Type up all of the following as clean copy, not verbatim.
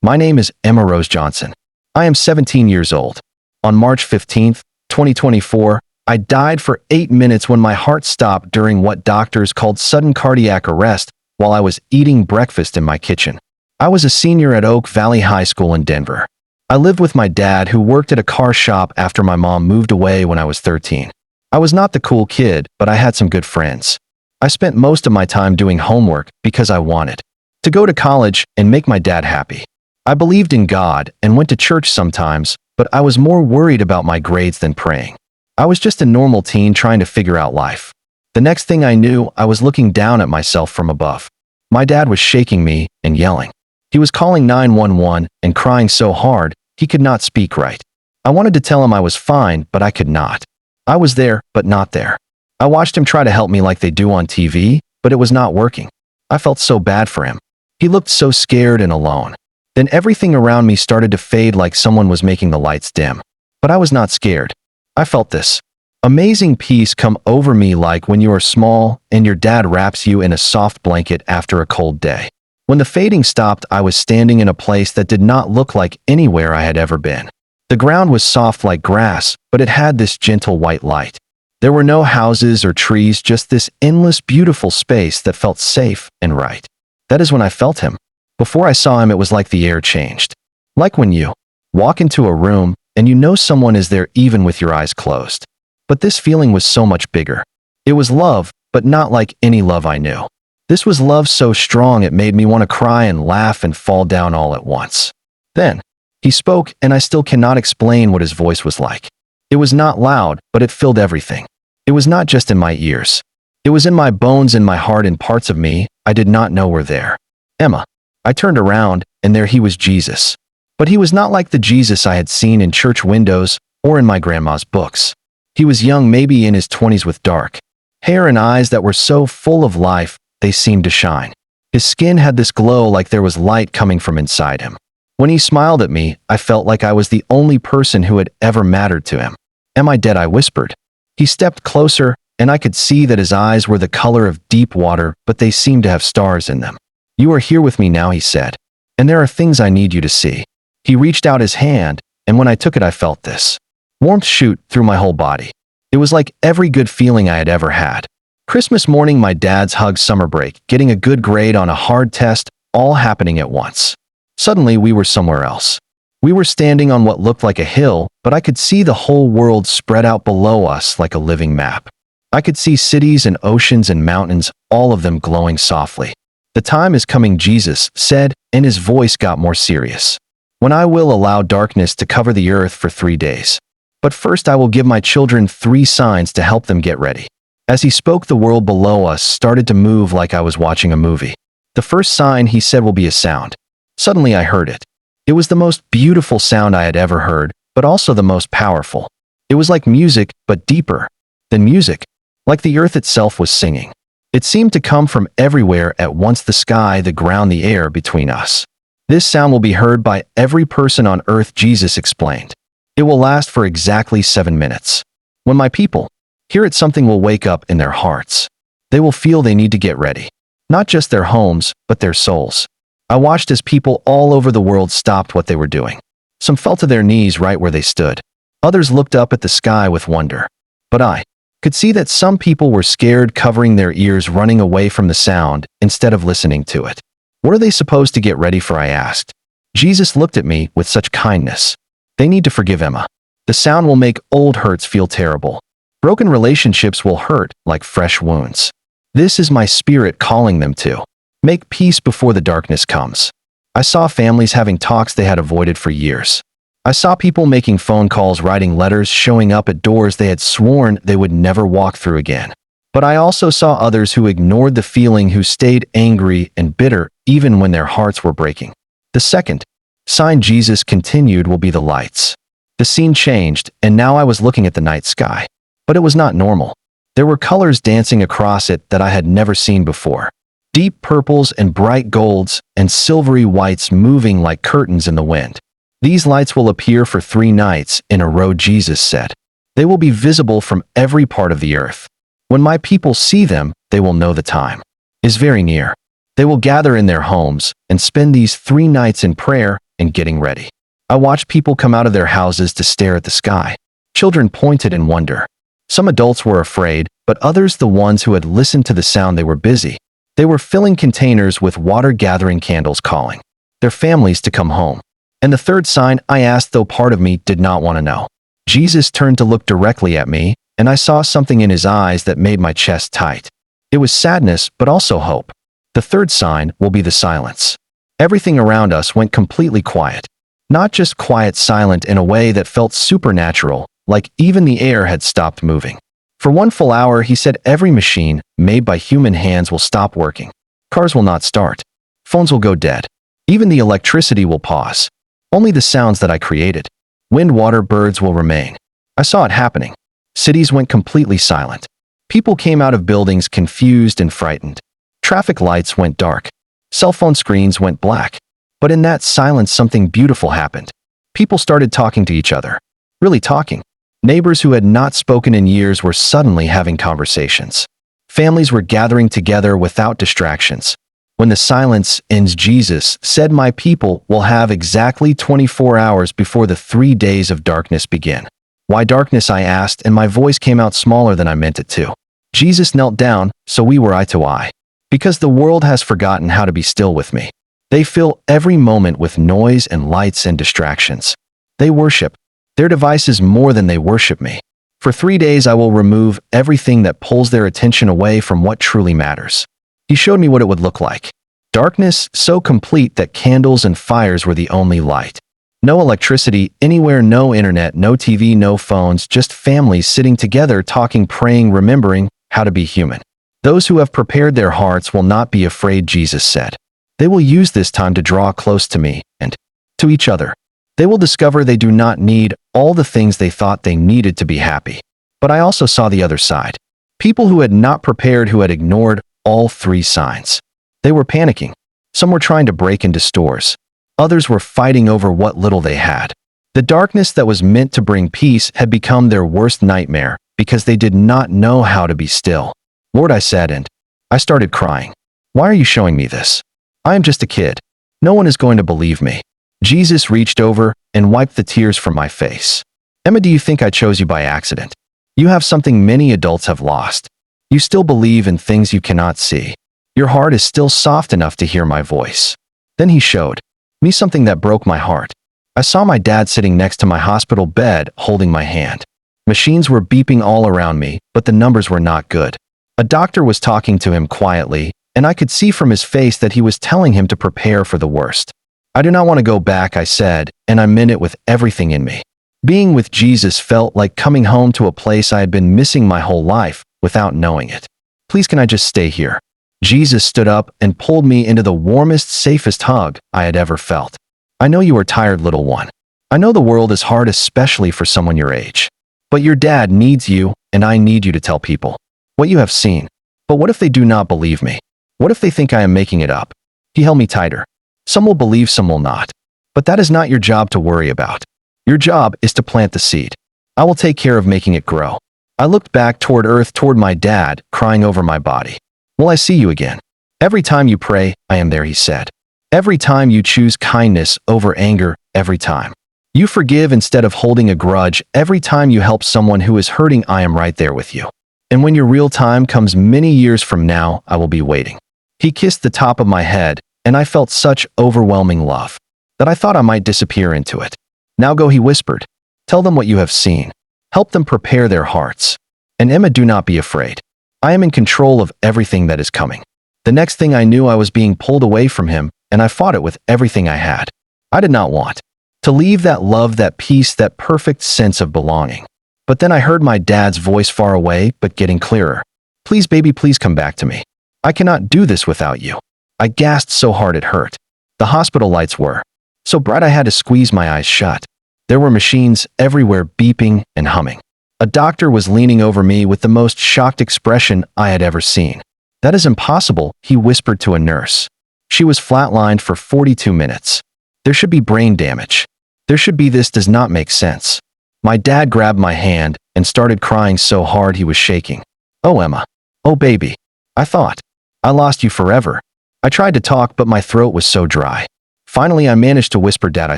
My name is Emma Rose Johnson. I am 17 years old. On March 15th, 2024, I died for 8 minutes when my heart stopped during what doctors called sudden cardiac arrest while I was eating breakfast in my kitchen. I was a senior at Oak Valley High School in Denver. I lived with my dad, who worked at a car shop after my mom moved away when I was 13. I was not the cool kid, but I had some good friends. I spent most of my time doing homework because I wanted to go to college and make my dad happy. I believed in God and went to church sometimes, but I was more worried about my grades than praying. I was just a normal teen trying to figure out life. The next thing I knew, I was looking down at myself from above. My dad was shaking me and yelling. He was calling 911 and crying so hard he could not speak right. I wanted to tell him I was fine, but I could not. I was there, but not there. I watched him try to help me like they do on TV, but it was not working. I felt so bad for him. He looked so scared and alone. Then everything around me started to fade, like someone was making the lights dim. But I was not scared. I felt this amazing peace come over me, like when you are small and your dad wraps you in a soft blanket after a cold day. When the fading stopped, I was standing in a place that did not look like anywhere I had ever been. The ground was soft like grass, but it had this gentle white light. There were no houses or trees, just this endless, beautiful space that felt safe and right. That is when I felt him. Before I saw him, it was like the air changed. Like when you walk into a room and you know someone is there even with your eyes closed. But this feeling was so much bigger. It was love, but not like any love I knew. This was love so strong it made me want to cry and laugh and fall down all at once. Then he spoke, and I still cannot explain what his voice was like. It was not loud, but it filled everything. It was not just in my ears. It was in my bones, in my heart, in parts of me I did not know were there. Emma. I turned around, and there he was, Jesus. But he was not like the Jesus I had seen in church windows or in my grandma's books. He was young, maybe in his 20s, with dark hair and eyes that were so full of life they seemed to shine. His skin had this glow, like there was light coming from inside him. When he smiled at me, I felt like I was the only person who had ever mattered to him. Am I dead? I whispered. He stepped closer, and I could see that his eyes were the color of deep water, but they seemed to have stars in them. You are here with me now, he said, and there are things I need you to see. He reached out his hand, and when I took it, I felt this warmth shoot through my whole body. It was like every good feeling I had ever had. Christmas morning, my dad's hug, summer break, getting a good grade on a hard test, all happening at once. Suddenly, we were somewhere else. We were standing on what looked like a hill, but I could see the whole world spread out below us like a living map. I could see cities and oceans and mountains, all of them glowing softly. The time is coming, Jesus said, and his voice got more serious. When I will allow darkness to cover the earth for 3 days. But first I will give my children 3 signs to help them get ready. As he spoke, the world below us started to move like I was watching a movie. The first sign, he said, will be a sound. Suddenly I heard it. It was the most beautiful sound I had ever heard, but also the most powerful. It was like music, but deeper than music. Like the earth itself was singing. It seemed to come from everywhere at once, the sky, the ground, the air between us. This sound will be heard by every person on earth, Jesus explained. It will last for exactly 7 minutes. When my people hear it, something will wake up in their hearts. They will feel they need to get ready. Not just their homes, but their souls. I watched as people all over the world stopped what they were doing. Some fell to their knees right where they stood. Others looked up at the sky with wonder. But I could see that some people were scared, covering their ears, running away from the sound instead of listening to it. What are they supposed to get ready for? I asked. Jesus looked at me with such kindness. They need to forgive, Emma. The sound will make old hurts feel terrible. Broken relationships will hurt like fresh wounds. This is my spirit calling them to make peace before the darkness comes. I saw families having talks they had avoided for years. I saw people making phone calls, writing letters, showing up at doors they had sworn they would never walk through again. But I also saw others who ignored the feeling, who stayed angry and bitter even when their hearts were breaking. The second sign, Jesus continued, will be the lights. The scene changed, and now I was looking at the night sky. But it was not normal. There were colors dancing across it that I had never seen before. Deep purples and bright golds and silvery whites moving like curtains in the wind. These lights will appear for 3 nights in a row, Jesus said. They will be visible from every part of the earth. When my people see them, they will know the time is very near. They will gather in their homes and spend these 3 nights in prayer, and getting ready. I watched people come out of their houses to stare at the sky. Children pointed in wonder. Some adults were afraid, but others, the ones who had listened to the sound, they were busy. They were filling containers with water, gathering candles, calling their families to come home. And the third sign, I asked, though part of me did not want to know. Jesus turned to look directly at me, and I saw something in his eyes that made my chest tight. It was sadness, but also hope. The third sign will be the silence. Everything around us went completely quiet. Not just quiet, silent in a way that felt supernatural, like even the air had stopped moving. For 1 full hour, he said, every machine made by human hands will stop working. Cars will not start. Phones will go dead. Even the electricity will pause. Only the sounds that I created. Wind, water, birds will remain. I saw it happening. Cities went completely silent. People came out of buildings confused and frightened. Traffic lights went dark. Cell phone screens went black. But in that silence, something beautiful happened. People started talking to each other. Really talking. Neighbors who had not spoken in years were suddenly having conversations. Families were gathering together without distractions. When the silence ends, Jesus said, my people will have exactly 24 hours before the 3 days of darkness begin. Why darkness? I asked, and my voice came out smaller than I meant it to. Jesus knelt down, so we were eye to eye. Because the world has forgotten how to be still with me. They fill every moment with noise and lights and distractions. They worship their devices more than they worship me. For 3 days I will remove everything that pulls their attention away from what truly matters. He showed me what it would look like. Darkness so complete that candles and fires were the only light. No electricity anywhere, no internet, no TV, no phones, just families sitting together, talking, praying, remembering how to be human. Those who have prepared their hearts will not be afraid, Jesus said. They will use this time to draw close to me and to each other. They will discover they do not need all the things they thought they needed to be happy. But I also saw the other side. People who had not prepared, who had ignored all 3 signs. They were panicking. Some were trying to break into stores. Others were fighting over what little they had. The darkness that was meant to bring peace had become their worst nightmare because they did not know how to be still. Lord, I said, and I started crying. Why are you showing me this? I am just a kid. No one is going to believe me. Jesus reached over and wiped the tears from my face. Emma, do you think I chose you by accident? You have something many adults have lost. You still believe in things you cannot see. Your heart is still soft enough to hear my voice. Then he showed me something that broke my heart. I saw my dad sitting next to my hospital bed, holding my hand. Machines were beeping all around me, but the numbers were not good. A doctor was talking to him quietly, and I could see from his face that he was telling him to prepare for the worst. I do not want to go back, I said, and I meant it with everything in me. Being with Jesus felt like coming home to a place I had been missing my whole life without knowing it. Please, can I just stay here? Jesus stood up and pulled me into the warmest, safest hug I had ever felt. I know you are tired, little one. I know the world is hard, especially for someone your age. But your dad needs you, and I need you to tell people what you have seen. But what if they do not believe me? What if they think I am making it up? He held me tighter. Some will believe, some will not. But that is not your job to worry about. Your job is to plant the seed. I will take care of making it grow. I looked back toward earth, toward my dad, crying over my body. Will I see you again? Every time you pray, I am there, he said. Every time you choose kindness over anger, every time you forgive instead of holding a grudge, every time you help someone who is hurting, I am right there with you. And when your real time comes many years from now, I will be waiting. He kissed the top of my head, and I felt such overwhelming love that I thought I might disappear into it. Now go, he whispered. Tell them what you have seen. Help them prepare their hearts. And Emma, do not be afraid. I am in control of everything that is coming. The next thing I knew, I was being pulled away from him, and I fought it with everything I had. I did not want to leave that love, that peace, that perfect sense of belonging. But then I heard my dad's voice far away, but getting clearer. Please, baby, please come back to me. I cannot do this without you. I gasped so hard it hurt. The hospital lights were so bright I had to squeeze my eyes shut. There were machines everywhere, beeping and humming. A doctor was leaning over me with the most shocked expression I had ever seen. That is impossible, he whispered to a nurse. She was flatlined for 42 minutes. There should be brain damage. There should be, this does not make sense. My dad grabbed my hand and started crying so hard he was shaking. Oh, Emma. Oh, baby. I thought I lost you forever. I tried to talk, but my throat was so dry. Finally, I managed to whisper, "Dad, I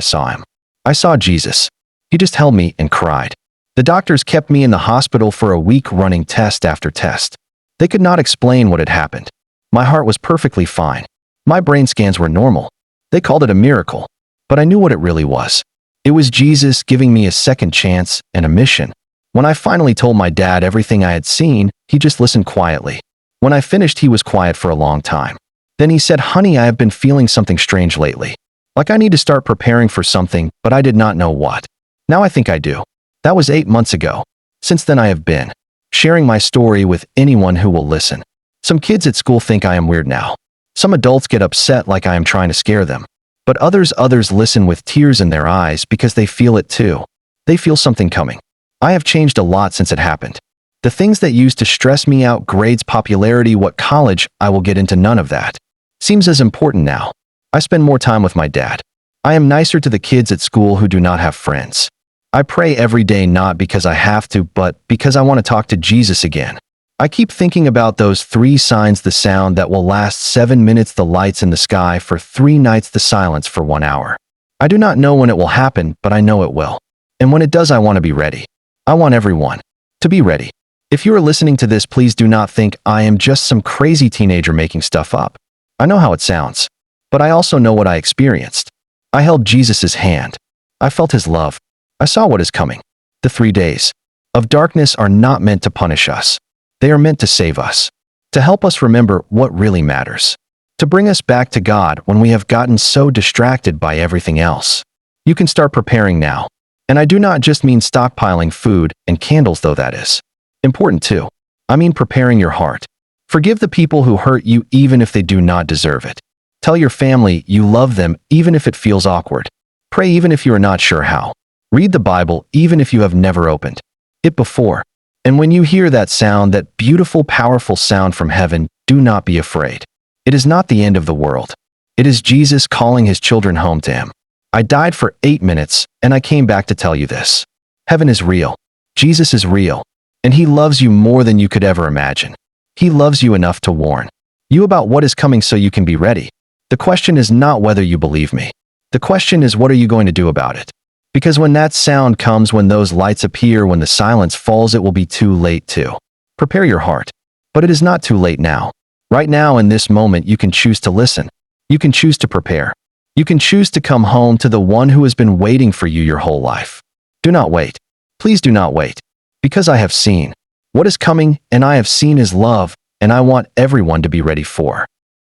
saw him. I saw Jesus." He just held me and cried. The doctors kept me in the hospital for a week, running test after test. They could not explain what had happened. My heart was perfectly fine. My brain scans were normal. They called it a miracle. But I knew what it really was. It was Jesus giving me a second chance and a mission. When I finally told my dad everything I had seen, he just listened quietly. When I finished, he was quiet for a long time. Then he said, "Honey, I have been feeling something strange lately. Like I need to start preparing for something, but I did not know what. Now I think I do." That was 8 months ago. Since then, I have been sharing my story with anyone who will listen. Some kids at school think I am weird now. Some adults get upset like I am trying to scare them. But others listen with tears in their eyes because they feel it too. They feel something coming. I have changed a lot since it happened. The things that used to stress me out, grades, popularity, what college I will get into, none of that seems as important now. I spend more time with my dad. I am nicer to the kids at school who do not have friends. I pray every day, not because I have to, but because I want to talk to Jesus again. I keep thinking about those 3 signs: the sound that will last 7 minutes, the lights in the sky for 3 nights, the silence for 1 hour. I do not know when it will happen, but I know it will. And when it does, I want to be ready. I want everyone to be ready. If you are listening to this, please do not think I am just some crazy teenager making stuff up. I know how it sounds, but I also know what I experienced. I held Jesus' hand. I felt his love. I saw what is coming. The 3 days of darkness are not meant to punish us. They are meant to save us, to help us remember what really matters, to bring us back to God when we have gotten so distracted by everything else. You can start preparing now. And I do not just mean stockpiling food and candles, though that is important too. I mean preparing your heart. Forgive the people who hurt you even if they do not deserve it. Tell your family you love them even if it feels awkward. Pray even if you are not sure how. Read the Bible even if you have never opened it before. And when you hear that sound, that beautiful, powerful sound from heaven, do not be afraid. It is not the end of the world. It is Jesus calling his children home to him. I died for 8 minutes, and I came back to tell you this. Heaven is real. Jesus is real. And he loves you more than you could ever imagine. He loves you enough to warn you about what is coming so you can be ready. The question is not whether you believe me. The question is, what are you going to do about it? Because when that sound comes, when those lights appear, when the silence falls, it will be too late to prepare your heart. But it is not too late now. Right now, in this moment, you can choose to listen. You can choose to prepare. You can choose to come home to the one who has been waiting for you your whole life. Do not wait. Please do not wait. Because I have seen what is coming, and I have seen his love, and I want everyone to be ready for